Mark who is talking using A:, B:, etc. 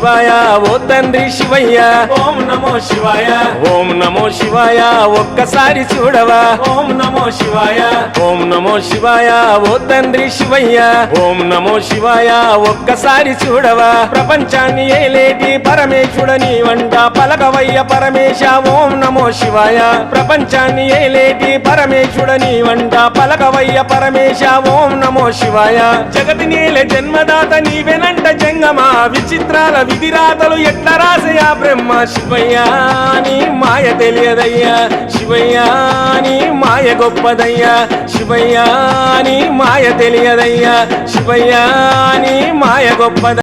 A: శివాయ ఓ తండ్రి శివయ్య
B: ఓం నమో శివాయ
A: ఓం నమో శివాయ ఒక్కసారి చూడవా
B: ఓం నమో శివాయ
A: ఓం నమో శివాయ ఓ తండ్రి శివయ్య ఓం నమో శివాయ ఒక్కసారి చూడవా ప్రపంచాన్ని ఏలేటి పరమేశుడని వంట పలకవయ్య పరమేశ ఓం నమో శివాయ ప్రపంచాన్ని ఏలేటి పరమేశుడని వంట పలకవయ్య పరమేశ ఓం నమో శివాయ జగతి నేల జన్మదాత నీవెనంట జంగమా విచిత్రాల విధిరాతలు ఎట్ల రాసయా బ్రహ్మ శివయ్య నీ మాయ తెలియదయ్యా శివయ్య నీ మాయ గొప్పదయ్యా శివయ్య నీ మాయ తెలియదయ్యా శివయ్య నీ మాయ గొప్పద